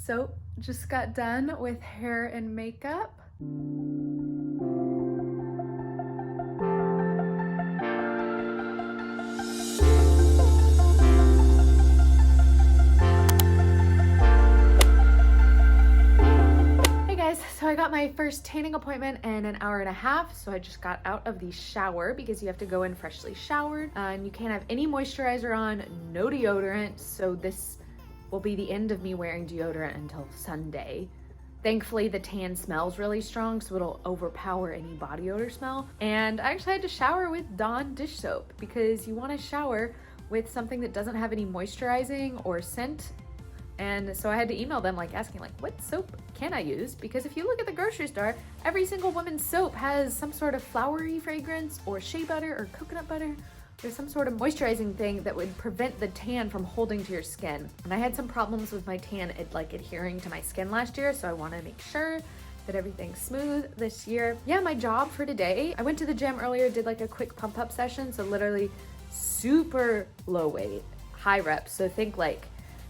So just got done with hair and makeup. So I got my first tanning appointment in an hour and a half. So I just got out of the shower because you have to go in freshly showered and you can't have any moisturizer on, no deodorant. So this will be the end of me wearing deodorant until Sunday. Thankfully, the tan smells really strong, so it'll overpower any body odor smell. And I actually had to shower with Dawn dish soap because you want to shower with something that doesn't have any moisturizing or scent. And so I had to email them asking what soap can I use? Because if you look at the grocery store, every single woman's soap has some sort of flowery fragrance or shea butter or coconut butter. There's some sort of moisturizing thing that would prevent the tan from holding to your skin. And I had some problems with my tan adhering to my skin last year, so I want to make sure that everything's smooth this year. Yeah, my job for today, I went to the gym earlier, did a quick pump up session, so literally super low weight, high reps. So think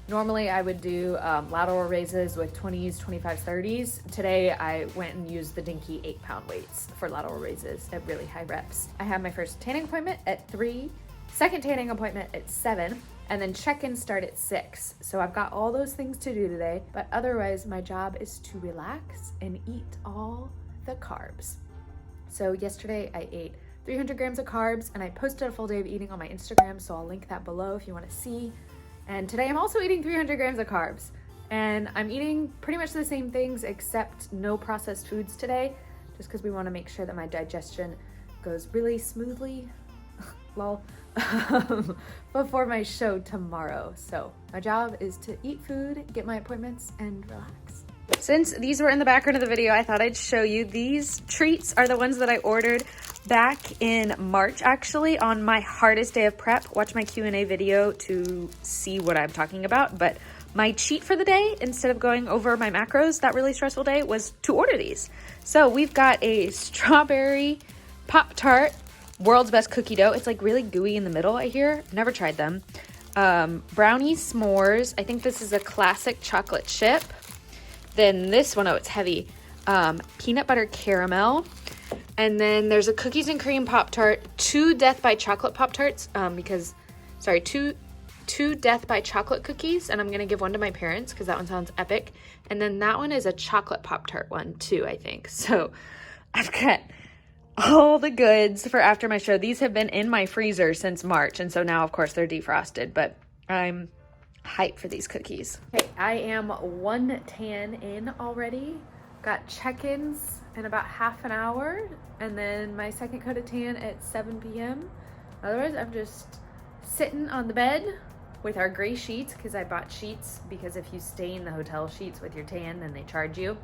normally I would do lateral raises with 20s, 25s, 30s. Today I went and used the dinky 8-pound weights for lateral raises at really high reps. I had my first tanning appointment at 3, second tanning appointment at 7, and then check-ins start at 6. So I've got all those things to do today, but otherwise my job is to relax and eat all the carbs. So yesterday I ate 300 grams of carbs and I posted a full day of eating on my Instagram, so I'll link that below if you want to see. And today I'm also eating 300 grams of carbs. And I'm eating pretty much the same things except no processed foods today, just because we want to make sure that my digestion goes really smoothly, lol, before my show tomorrow. So my job is to eat food, get my appointments, and relax. Since these were in the background of the video, I thought I'd show you. These treats are the ones that I ordered back in March, actually, on my hardest day of prep. Watch my Q&A video to see what I'm talking about. But my cheat for the day, instead of going over my macros that really stressful day, was to order these. So we've got a strawberry Pop-Tart, world's best cookie dough. It's really gooey in the middle, I hear. Never tried them. Brownie s'mores. I think this is a classic chocolate chip. Then this one, oh, it's heavy. Peanut butter caramel. And then there's a cookies and cream Pop-Tart, 2 Death by Chocolate Pop-Tarts, two Death by Chocolate cookies, and I'm gonna give one to my parents because that one sounds epic. And then that one is a chocolate Pop-Tart one too, I think. So I've got all the goods for after my show. These have been in my freezer since March, and so now of course they're defrosted, but I'm hyped for these cookies. Okay, I am 1 tan in already. Got check-ins in about half an hour, and then my second coat of tan at 7 p.m. Otherwise, I'm just sitting on the bed with our gray sheets, because I bought sheets, because if you stain the hotel sheets with your tan, then they charge you.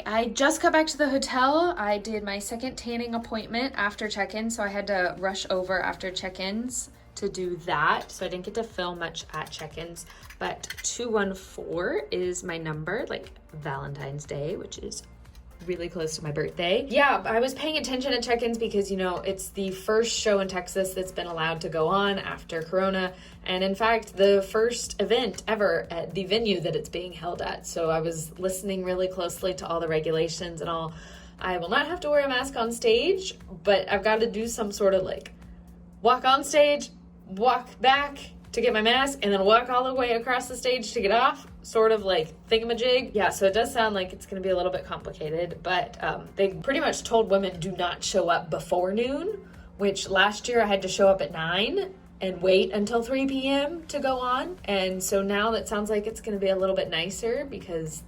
I just got back to the hotel. I did my second tanning appointment after check-in, so I had to rush over after check-ins to do that. So I didn't get to film much at check-ins, but 214 is my number, Valentine's Day, which is really close to my birthday. Yeah, I was paying attention to check-ins because, it's the first show in Texas that's been allowed to go on after Corona. And in fact, the first event ever at the venue that it's being held at. So I was listening really closely to all the regulations and all. I will not have to wear a mask on stage, but I've got to do some sort of walk on stage, walk back to get my mask, and then walk all the way across the stage to get off, sort of thingamajig. Yeah, so it does sound like it's going to be a little bit complicated, but they pretty much told women do not show up before noon, which last year I had to show up at 9 and wait until 3 p.m. to go on. And so now that sounds like it's going to be a little bit nicer, because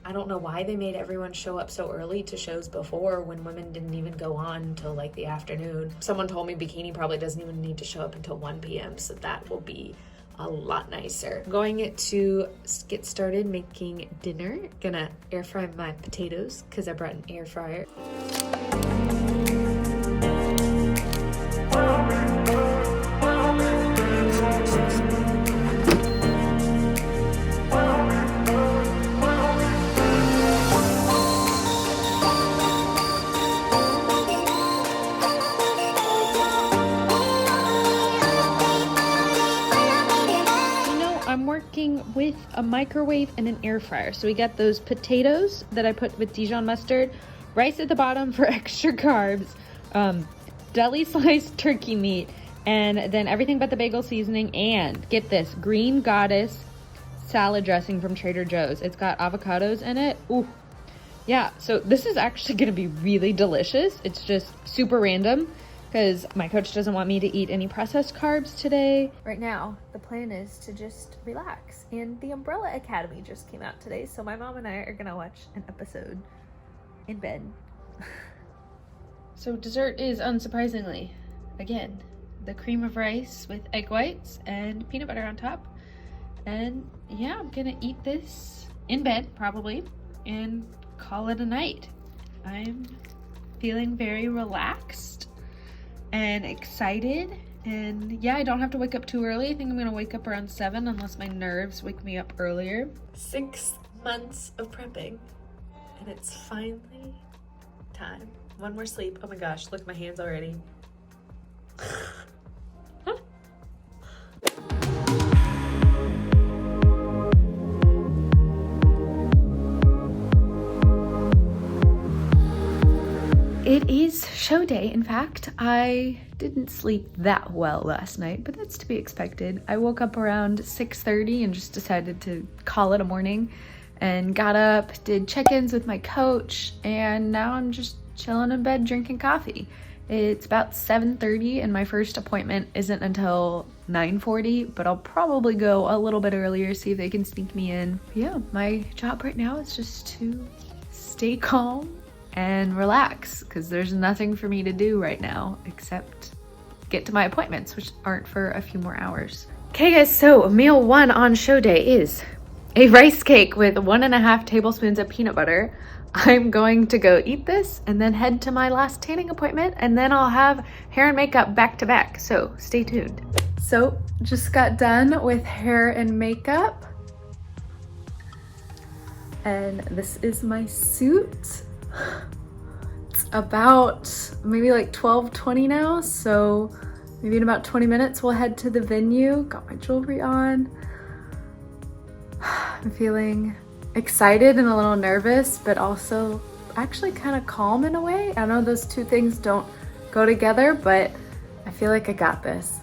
I don't know why they made everyone show up so early to shows before when women didn't even go on until the afternoon. Someone told me Bikini probably doesn't even need to show up until 1 p.m. So that will be a lot nicer. I'm going to get started making dinner. Gonna air fry my potatoes because I brought an air fryer. a microwave and an air fryer. So we got those potatoes that I put with Dijon mustard, rice at the bottom for extra carbs, deli sliced turkey meat, and then everything but the bagel seasoning, and get this, Green Goddess salad dressing from Trader Joe's. It's got avocados in it. Ooh. Yeah, so this is actually gonna be really delicious. It's just super random because my coach doesn't want me to eat any processed carbs today. Right now, the plan is to just relax. And the Umbrella Academy just came out today, so my mom and I are gonna watch an episode in bed. So dessert is, unsurprisingly, again, the cream of rice with egg whites and peanut butter on top. And yeah, I'm gonna eat this in bed, probably, and call it a night. I'm feeling very relaxed and excited, and yeah, I don't have to wake up too early. I think I'm gonna wake up around 7 unless my nerves wake me up earlier. 6 months of prepping, and it's finally time. One more sleep. Oh my gosh, look at my hands already. It is show day. In fact, I didn't sleep that well last night, but that's to be expected. I woke up around 6:30 and just decided to call it a morning, and got up, did check-ins with my coach, and now I'm just chilling in bed drinking coffee. It's about 7:30 and my first appointment isn't until 9:40, but I'll probably go a little bit earlier, see if they can sneak me in. But yeah, my job right now is just to stay calm and relax, because there's nothing for me to do right now except get to my appointments, which aren't for a few more hours. Okay guys, so meal 1 on show day is a rice cake with 1.5 tablespoons of peanut butter. I'm going to go eat this and then head to my last tanning appointment, and then I'll have hair and makeup back to back, so stay tuned. So just got done with hair and makeup, and this is my suit. It's about maybe like 12:20 now, so maybe in about 20 minutes we'll head to the venue. Got my jewelry on. I'm feeling excited and a little nervous, but also actually kind of calm in a way. I know those two things don't go together, but I feel like I got this.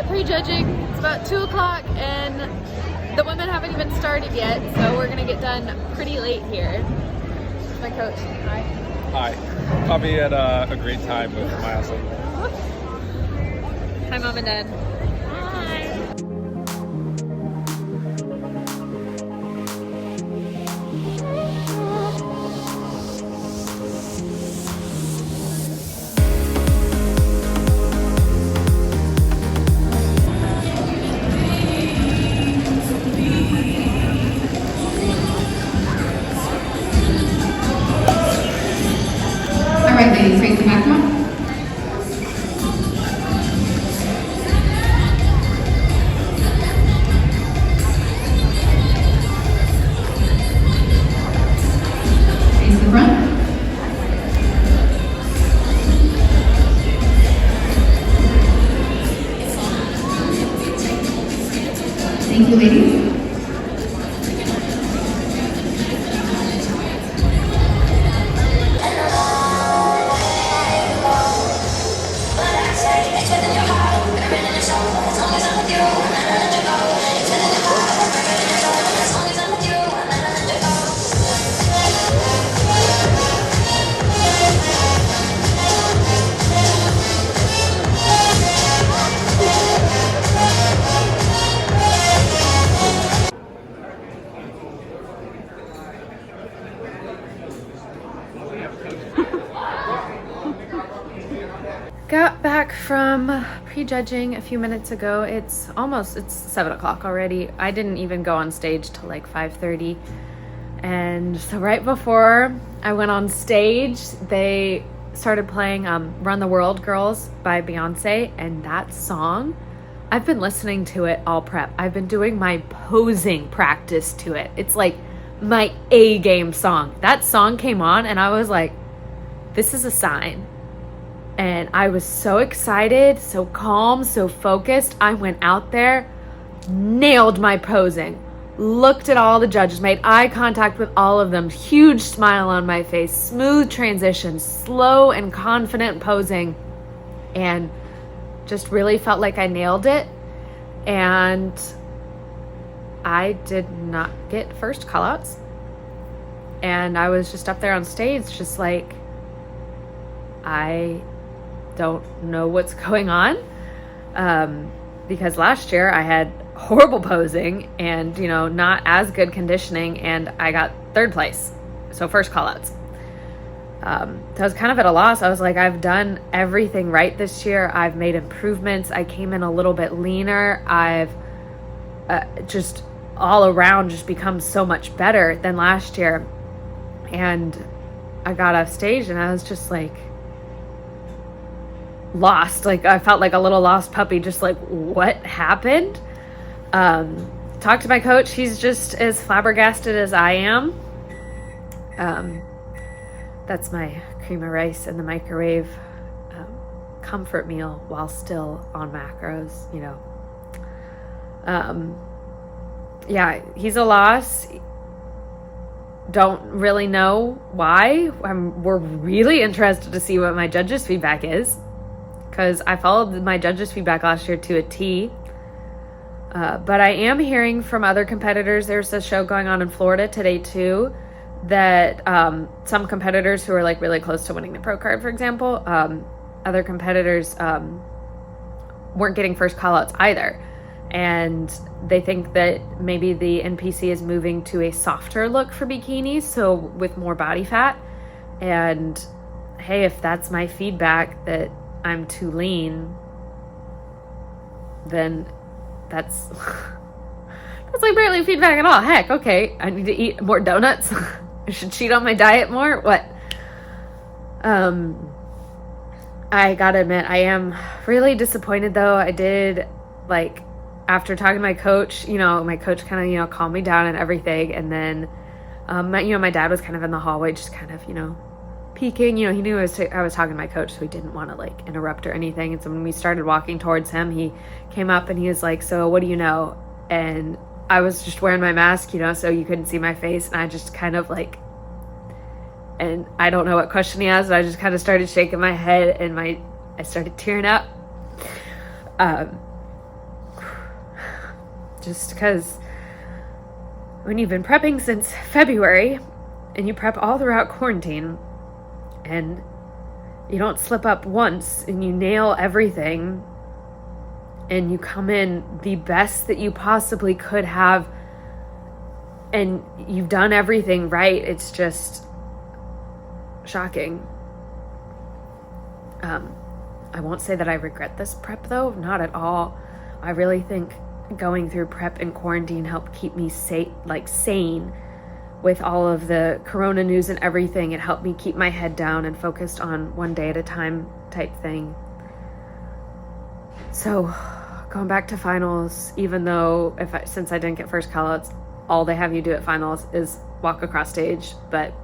Prejudging. It's about 2 o'clock and the women haven't even started yet, so we're gonna get done pretty late here. My coach. Hi. Hi. Probably at a great time with my husband. Hi, Mom and Dad. Alright ladies, face the back one. Face the front. Thank you ladies. got back from prejudging a few minutes ago. It's 7 o'clock already. I didn't even go on stage till like 5:30. And so right before I went on stage, they started playing Run the World Girls by Beyonce. And that song, I've been listening to it all prep. I've been doing my posing practice to it. It's like my A-game song. That song came on and I was like, this is a sign. And I was so excited, so calm, so focused. I went out there, nailed my posing, looked at all the judges, made eye contact with all of them, huge smile on my face, smooth transition, slow and confident posing, and just really felt like I nailed it. And I did not get first callouts. And I was just up there on stage, just like, I don't know what's going on, because last year I had horrible posing and not as good conditioning, and I got third place, so first callouts. So I was kind of at a loss. I was like, I've done everything right this year. I've made improvements. I came in a little bit leaner. I've just all around just become so much better than last year. And I got off stage and I was just like lost. Like I felt like a little lost puppy, just like, what happened? Talked to my coach. He's just as flabbergasted as I am. That's my cream of rice in the microwave comfort meal while still on macros, Yeah, he's a loss. Don't really know why. We're really interested to see what my judges' feedback is, because I followed my judges' feedback last year to a T. But I am hearing from other competitors, there's a show going on in Florida today too, that some competitors who are like really close to winning the pro card, for example, other competitors weren't getting first callouts either. And they think that maybe the NPC is moving to a softer look for bikinis, so with more body fat. And hey, if that's my feedback that I'm too lean, then that's like barely feedback at all. Heck, okay, I need to eat more donuts. I should cheat on my diet more. What? I gotta admit, I am really disappointed though. I did, like, after talking to my coach, my coach kind of, calmed me down and everything. And then, my dad was kind of in the hallway, just kind of, peeking. He knew I was talking to my coach, so he didn't want to like interrupt or anything. And so when we started walking towards him, he came up and he was like, "So what do you know?" And I was just wearing my mask, so you couldn't see my face. And I just kind of like, and I don't know what question he asked, but I just kind of started shaking my head and I started tearing up. Just because when you've been prepping since February and you prep all throughout quarantine and you don't slip up once and you nail everything and you come in the best that you possibly could have and you've done everything right, it's just shocking. I won't say that I regret this prep though, not at all. I really think going through prep and quarantine helped keep me sane with all of the corona news and everything. It helped me keep my head down and focused on one day at a time type thing. So going back to finals, even though since I didn't get first callouts, all they have you do at finals is walk across stage, but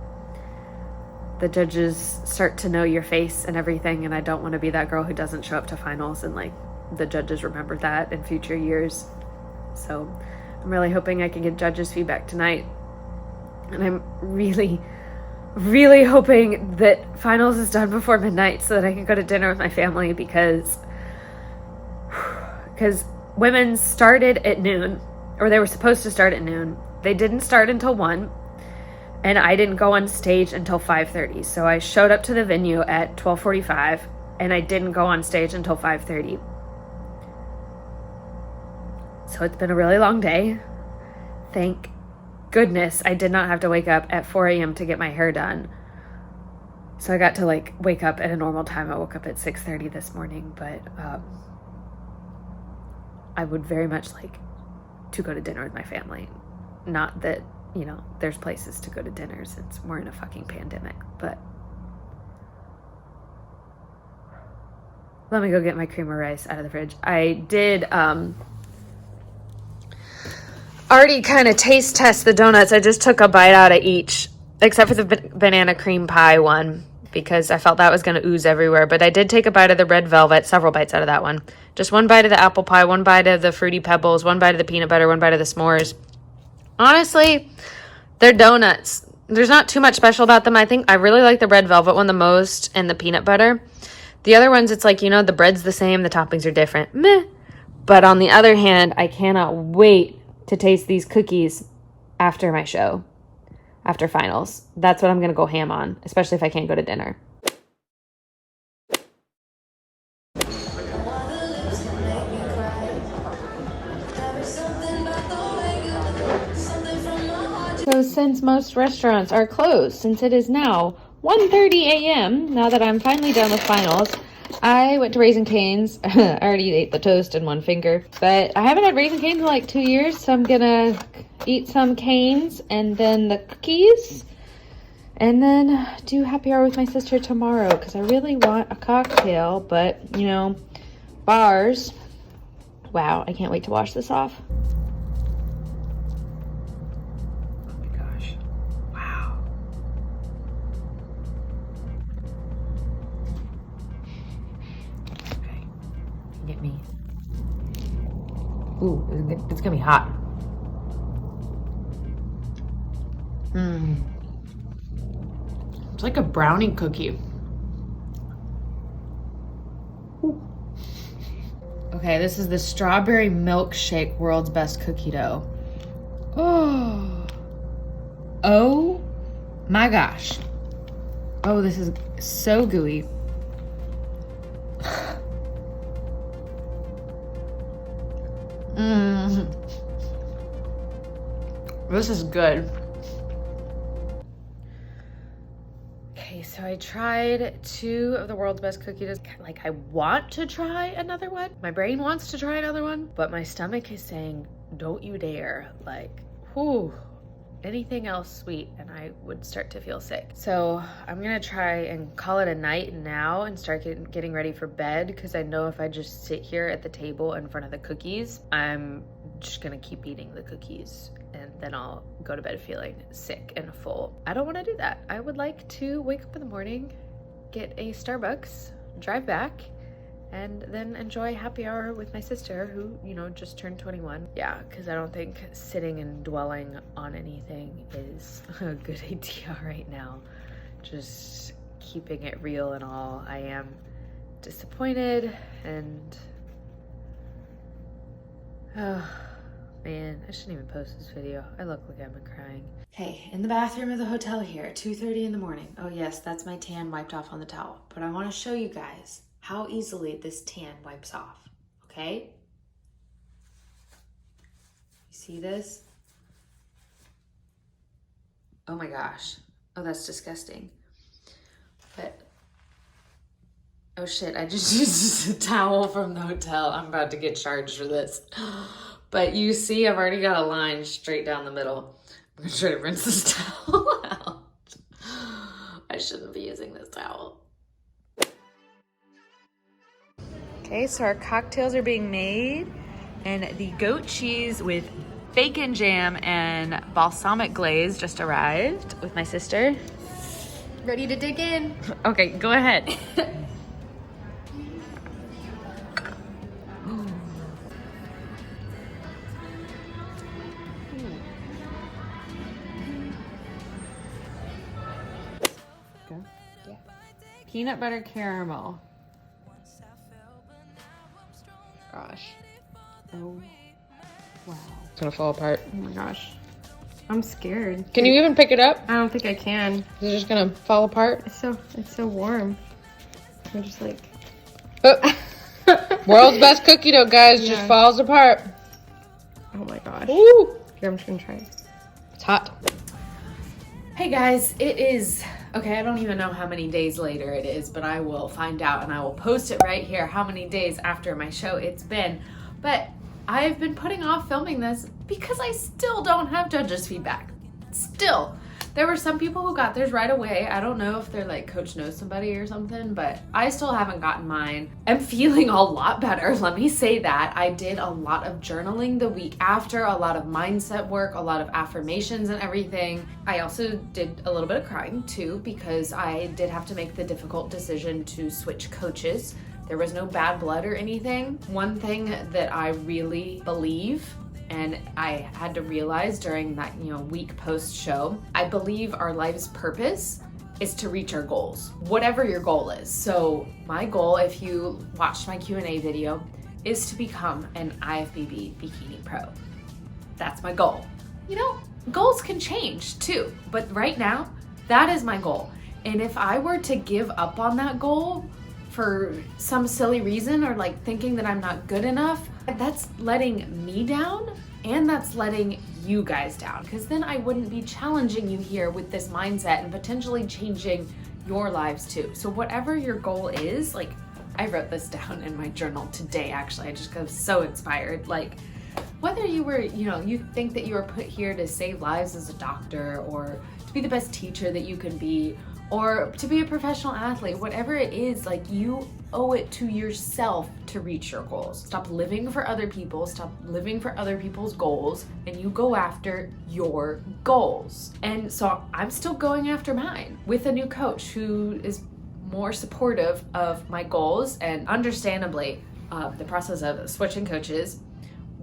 the judges start to know your face and everything, and I don't want to be that girl who doesn't show up to finals and like the judges remember that in future years. So I'm really hoping I can get judges' feedback tonight. And I'm really, really hoping that finals is done before midnight so that I can go to dinner with my family, because women's started at noon, or they were supposed to start at noon. They didn't start until 1, and I didn't go on stage until 5:30. So I showed up to the venue at 12:45, and I didn't go on stage until 5:30. So it's been a really long day. Thank goodness I did not have to wake up at 4 a.m. to get my hair done. So I got to like wake up at a normal time. I woke up at 6:30 this morning, but I would very much like to go to dinner with my family. Not that, you know, there's places to go to dinner since we're in a fucking pandemic, but let me go get my cream of rice out of the fridge. I did already kind of taste test the donuts. I just took a bite out of each, except for the banana cream pie one, because I felt that was going to ooze everywhere. But I did take a bite of the red velvet, several bites out of that one. Just one bite of the apple pie, one bite of the fruity pebbles, one bite of the peanut butter, one bite of the s'mores. Honestly, they're donuts. There's not too much special about them. I think I really like the red velvet one the most and the peanut butter. The other ones, it's like, you know, the bread's the same, the toppings are different. Meh. But on the other hand, I cannot wait to taste these cookies after my show, after finals. That's what I'm going to go ham on, especially if I can't go to dinner. So since most restaurants are closed, since it is now 1:30 a.m., now that I'm finally done with finals, I went to Raising Cane's. I already ate the toast in one finger, but I haven't had Raising Cane's in like 2 years, so I'm gonna eat some canes and then the cookies, and then do happy hour with my sister tomorrow, because I really want a cocktail, but, you know, bars. Wow, I can't wait to wash this off. Get me. Ooh, it's gonna be hot. It's like a brownie cookie. Ooh. Okay, this is the strawberry milkshake world's best cookie dough. Oh my gosh. Oh, this is so gooey. This is good. Okay, so I tried 2 of the world's best cookie doughs. Like, I want to try another one. My brain wants to try another one, but my stomach is saying, don't you dare. Like, whew, anything else sweet and I would start to feel sick. So I'm gonna try and call it a night now and start getting ready for bed, because I know if I just sit here at the table in front of the cookies, I'm just gonna keep eating the cookies and then I'll go to bed feeling sick and full. I don't want to do that. I would like to wake up in the morning, get a Starbucks, drive back, and then enjoy happy hour with my sister, who, you know, just turned 21. Yeah, because I don't think sitting and dwelling on anything is a good idea right now. Just keeping it real and all. I am disappointed and oh man, I shouldn't even post this video. I look like I've been crying. Okay, in the bathroom of the hotel here, 2:30 in the morning. Oh yes, that's my tan wiped off on the towel. But I want to show you guys how easily this tan wipes off, okay? You see this? Oh my gosh. Oh, that's disgusting. But, oh shit, I just used a towel from the hotel. I'm about to get charged for this. But you see, I've already got a line straight down the middle. I'm gonna try to rinse this towel out. I shouldn't be using this towel. Okay, so our cocktails are being made, and the goat cheese with bacon jam and balsamic glaze just arrived with my sister. Ready to dig in? Okay, go ahead. Yeah. Peanut butter caramel. Gosh. Oh, wow. It's gonna fall apart. Oh my gosh. I'm scared. Can you even pick it up? I don't think I can. Is it just gonna fall apart? It's so warm. I'm just like, Oh. World's best cookie dough, guys, just Yeah. falls apart. oh my gosh. Ooh, Here, I'm just gonna try. it's hot. Hey guys, it is Okay, I don't even know how many days later it is, but I will find out and I will post it right here how many days after my show it's been. But I've been putting off filming this because I still don't have judges' feedback. Still. There were some people who got theirs right away. I don't know if they're like coach knows somebody or something, but I still haven't gotten mine. I'm feeling a lot better, let me say that. I did a lot of journaling the week after, a lot of mindset work, a lot of affirmations and everything. I also did a little bit of crying too because I did have to make the difficult decision to switch coaches. There was no bad blood or anything. One thing that I really believe and I had to realize during that, week post show, I believe our life's purpose is to reach our goals, whatever your goal is. So my goal, if you watched my Q&A video, is to become an IFBB Bikini Pro. That's my goal. Goals can change too, but right now, that is my goal. And if I were to give up on that goal for some silly reason or like thinking that I'm not good enough, that's letting me down and that's letting you guys down, because then I wouldn't be challenging you here with this mindset and potentially changing your lives too. So whatever your goal is, like I wrote this down in my journal today actually, I just got so inspired. Like whether you were, you think that you were put here to save lives as a doctor or to be the best teacher that you can be, or to be a professional athlete, whatever it is, like you owe it to yourself to reach your goals. Stop living for other people, stop living for other people's goals, and you go after your goals. And so I'm still going after mine with a new coach who is more supportive of my goals, and understandably, the process of switching coaches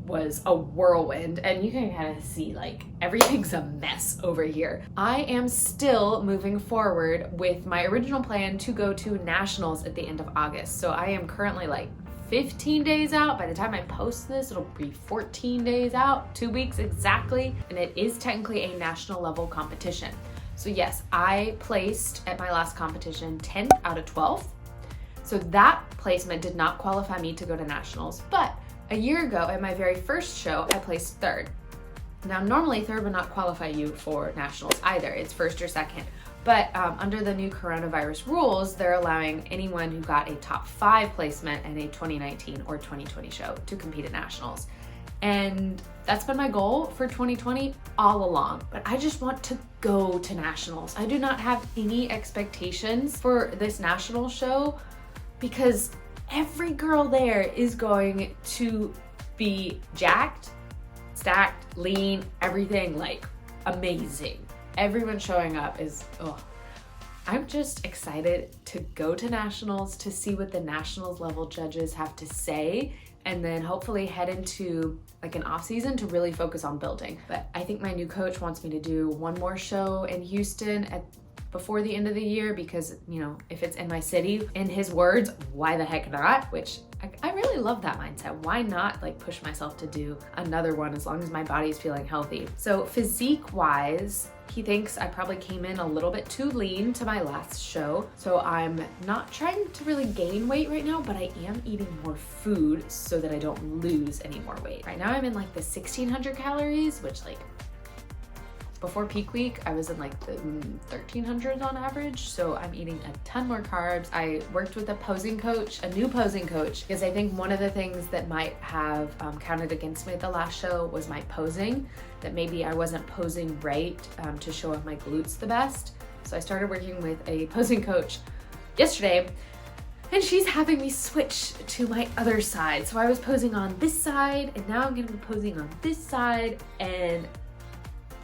was a whirlwind, and you can kind of see like everything's a mess over here. I am still moving forward with my original plan to go to nationals at the end of August. So I am currently like 15 days out. By the time I post this, it'll be 14 days out, 2 weeks exactly, and it is technically a national level competition. So yes, I placed at my last competition 10th out of 12. So that placement did not qualify me to go to nationals, but a year ago at my very first show, I placed 3rd. Now, normally 3rd would not qualify you for nationals either. It's 1st or 2nd. But under the new coronavirus rules, they're allowing anyone who got a top 5 placement in a 2019 or 2020 show to compete at nationals. And that's been my goal for 2020 all along. But I just want to go to nationals. I do not have any expectations for this national show because every girl there is going to be jacked, stacked, lean, everything like amazing. Everyone showing up is, I'm just excited to go to nationals, to see what the nationals level judges have to say, and then hopefully head into like an off season to really focus on building. But I think my new coach wants me to do one more show in Houston before the end of the year because, if it's in my city, in his words, why the heck not? Which I really love that mindset. Why not like push myself to do another one as long as my body's feeling healthy? So physique wise, he thinks I probably came in a little bit too lean to my last show. So I'm not trying to really gain weight right now, but I am eating more food so that I don't lose any more weight. Right now I'm in like the 1600 calories, which like before peak week, I was in like the 1300s on average. So I'm eating a ton more carbs. I worked with a new posing coach, because I think one of the things that might have counted against me at the last show was my posing, that maybe I wasn't posing right to show off my glutes the best. So I started working with a posing coach yesterday, and she's having me switch to my other side. So I was posing on this side, and now I'm gonna be posing on this side, and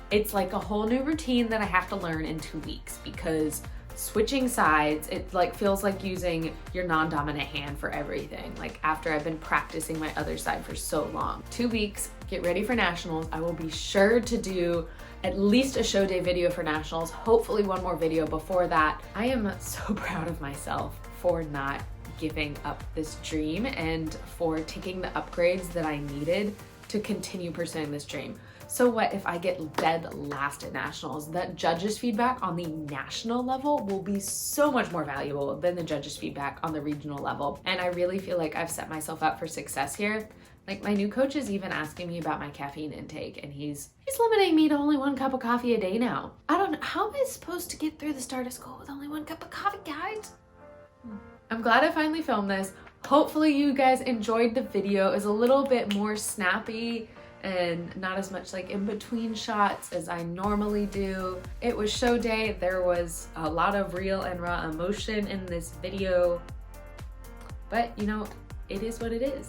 it's like a whole new routine that I have to learn in 2 weeks, because switching sides, it like feels like using your non-dominant hand for everything. Like after I've been practicing my other side for so long. 2 weeks, get ready for nationals. I will be sure to do at least a show day video for nationals, hopefully one more video before that. I am so proud of myself for not giving up this dream and for taking the upgrades that I needed to continue pursuing this dream. So what if I get dead last at nationals? That judges' feedback on the national level will be so much more valuable than the judges' feedback on the regional level. And I really feel like I've set myself up for success here Like my new coach is even asking me about my caffeine intake, and he's limiting me to only 1 cup of coffee a day now. I don't know, how am I supposed to get through the start of school with only 1 cup of coffee, guys? I'm glad I finally filmed this. Hopefully you guys enjoyed the video. It was a little bit more snappy and not as much like in between shots as I normally do. It was show day. There was a lot of real and raw emotion in this video, but you know, it is what it is.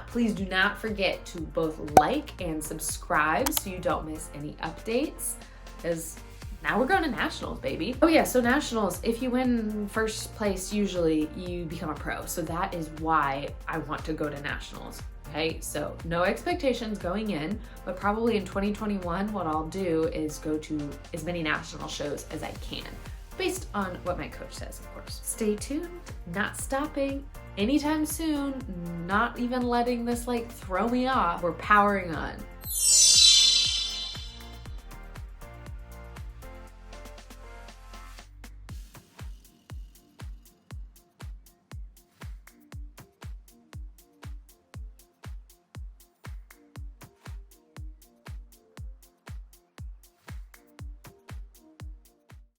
Please do not forget to both like and subscribe so you don't miss any updates, because now we're going to nationals, baby. Oh yeah, so nationals, if you win first place, usually you become a pro. So that is why I want to go to nationals. Okay, so no expectations going in, but probably in 2021, what I'll do is go to as many national shows as I can, based on what my coach says, of course. Stay tuned, not stopping anytime soon, not even letting this like throw me off. We're powering on.